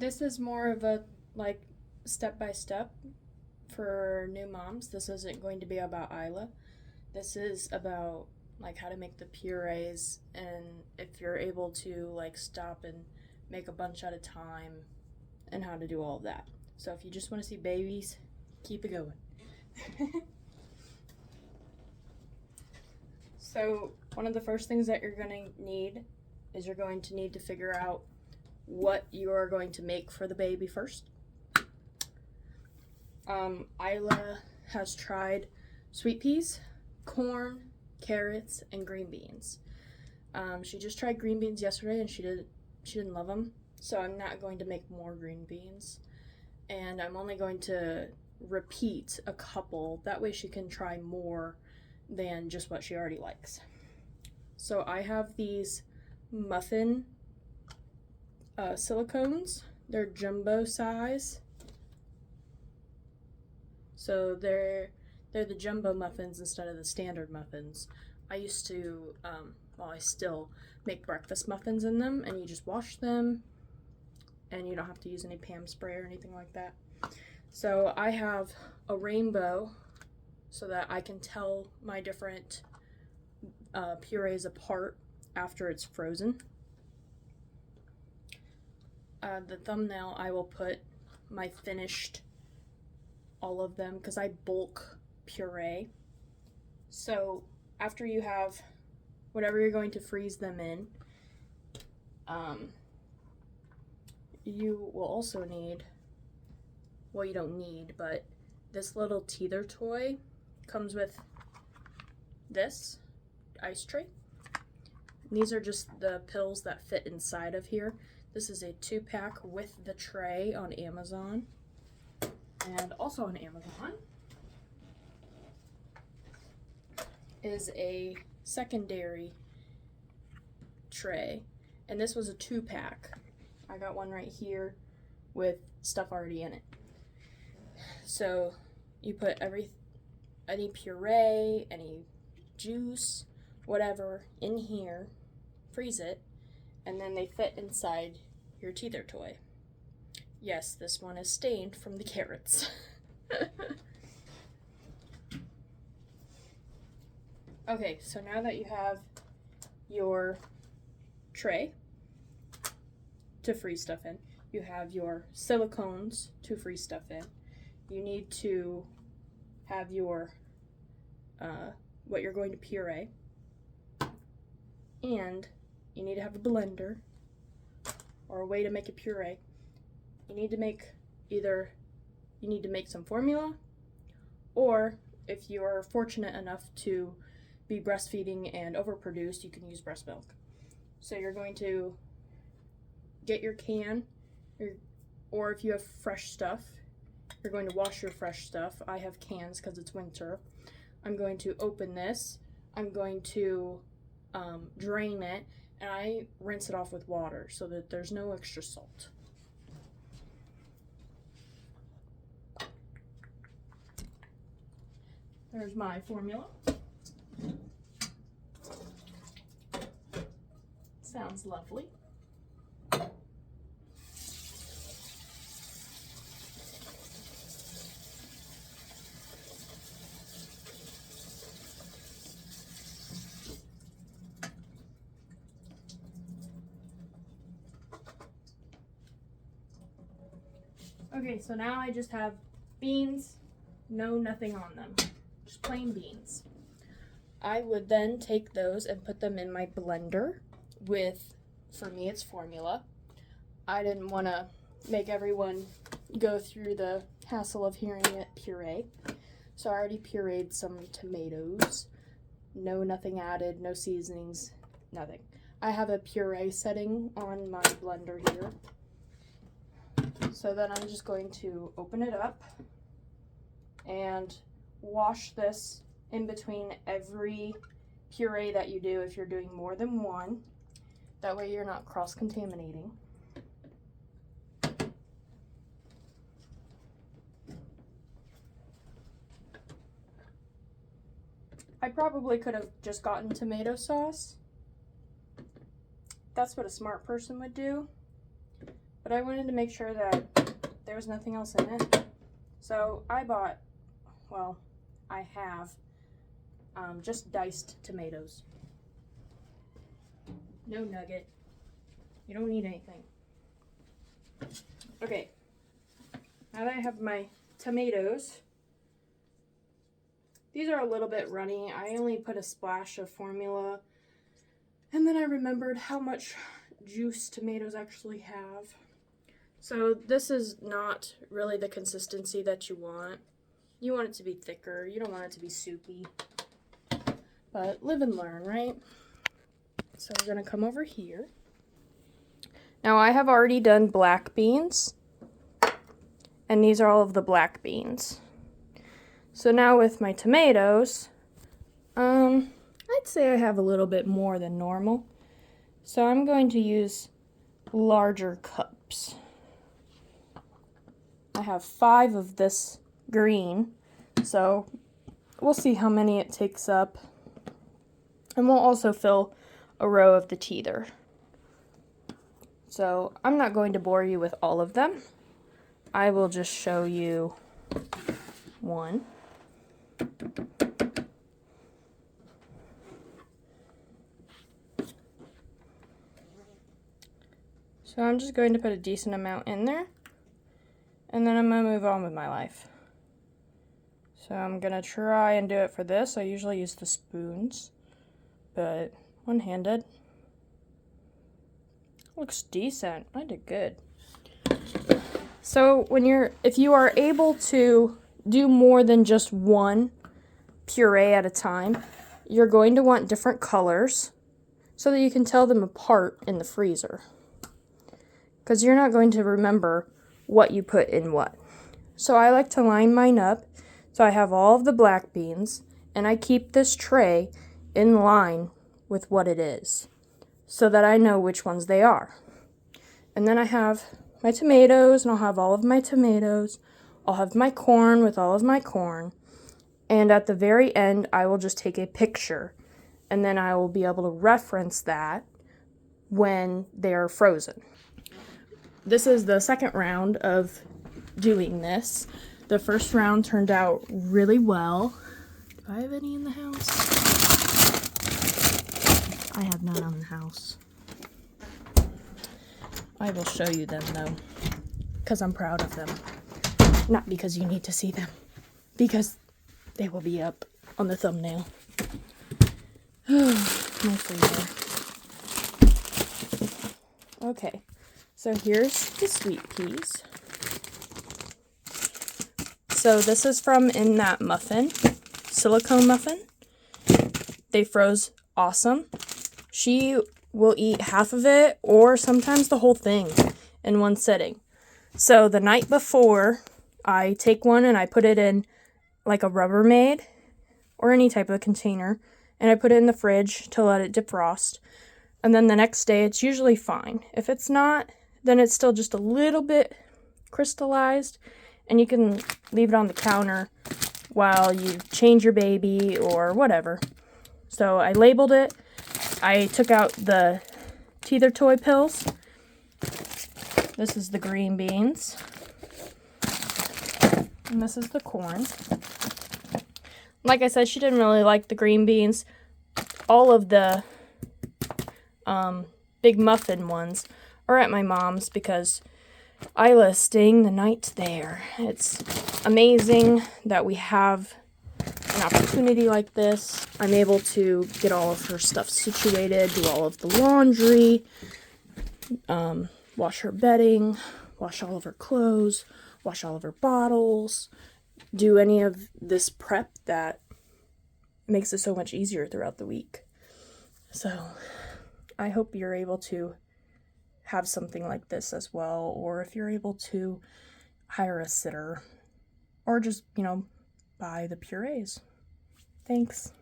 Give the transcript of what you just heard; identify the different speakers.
Speaker 1: This is more of a like step by step for new moms. This isn't going to be about Isla. This is about like how to make the purees and if you're able to like stop and make a bunch at a time and how to do all of that. So if you just want to see babies, keep it going. So one of the first things that you're going to need is you're going to need to figure out what you are going to make for the baby first. Isla has tried sweet peas, corn, carrots, and green beans. She just tried green beans yesterday and she didn't love them, so I'm not going to make more green beans. And I'm only going to repeat a couple, that way she can try more than just what she already likes. So I have these muffin silicones. They're jumbo size. So they're the jumbo muffins instead of the standard muffins. I used to, I still make breakfast muffins in them, and you just wash them, and you don't have to use any Pam spray or anything like that. So I have a rainbow so that I can tell my different purees apart after it's frozen. The thumbnail, I will put my finished, all of them, because I bulk puree. So after you have whatever you're going to freeze them in, you will also need, well, you don't need, but this little teether toy comes with this ice tray. And these are just the pills that fit inside of here. This is a 2-pack with the tray on Amazon. And also on Amazon is a secondary tray. And this was a 2-pack. I got one right here with stuff already in it. So you put any puree, any juice, whatever in here, freeze it, and then they fit inside your teether toy. Yes, this one is stained from the carrots. Okay, so now that you have your tray to freeze stuff in, you have your silicones to freeze stuff in, you need to have your what you're going to puree, and you need to have a blender or a way to make a puree. You need to make some formula, or if you're fortunate enough to be breastfeeding and overproduced, you can use breast milk. So you're going to get your can, or if you have fresh stuff, you're going to wash your fresh stuff. I have cans because it's winter. I'm going to open this. I'm going to drain it, and I rinse it off with water so that there's no extra salt. There's my formula. Sounds lovely. Okay, so now I just have beans, nothing on them, just plain beans. I would then take those and put them in my blender with, for me, it's formula. I didn't want to make everyone go through the hassle of hearing it puree. So I already pureed some tomatoes. Nothing added, no seasonings, nothing. I have a puree setting on my blender here. So then I'm just going to open it up and wash this in between every puree that you do if you're doing more than one. That way you're not cross-contaminating. I probably could have just gotten tomato sauce. That's what a smart person would do. But but I wanted to make sure that there was nothing else in it. So I bought, well, I have just diced tomatoes. No nugget. You don't need anything. Okay, now that I have my tomatoes, these are a little bit runny. I only put a splash of formula, and then I remembered how much juice tomatoes actually have. So this is not really the consistency that you want. You want it to be thicker. You don't want it to be soupy. But live and learn, right? So we're going to come over here. Now I have already done black beans. And these are all of the black beans. So now with my tomatoes, I'd say I have a little bit more than normal. So I'm going to use larger cups. I have 5 of this green, so we'll see how many it takes up. And we'll also fill a row of the teether. So I'm not going to bore you with all of them. I will just show you one. So I'm just going to put a decent amount in there, and then I'm going to move on with my life. So I'm going to try and do it for this. I usually use the spoons, but one-handed. Looks decent. I did good. So if you are able to do more than just one puree at a time, you're going to want different colors so that you can tell them apart in the freezer. Because you're not going to remember what you put in what. So I like to line mine up. So I have all of the black beans, and I keep this tray in line with what it is, so that I know which ones they are. And then I have my tomatoes, and I'll have all of my tomatoes. I'll have my corn with all of my corn. And at the very end, I will just take a picture, and then I will be able to reference that when they're frozen. This is the second round of doing this. The first round turned out really well. Do I have any in the house? I have none in the house. I will show you them though, because I'm proud of them. Not because you need to see them, because they will be up on the thumbnail. My freezer. Okay, so here's the sweet peas. So this is from In That Muffin, silicone muffin. They froze awesome. She will eat half of it or sometimes the whole thing in one sitting. So the night before, I take one and I put it in like a Rubbermaid or any type of container, and I put it in the fridge to let it defrost. And then the next day, it's usually fine. If it's not, then it's still just a little bit crystallized, and you can leave it on the counter while you change your baby or whatever. So I labeled it. I took out the teether toy pills. This is the green beans. And this is the corn. Like I said, she didn't really like the green beans. All of the big muffin ones are at my mom's because Isla's staying the night there. It's amazing that we have an opportunity like this. I'm able to get all of her stuff situated, do all of the laundry, wash her bedding, wash all of her clothes, wash all of her bottles, do any of this prep that makes it so much easier throughout the week. So I hope you're able to have something like this as well, or if you're able to hire a sitter, or just, buy the purees. Thanks.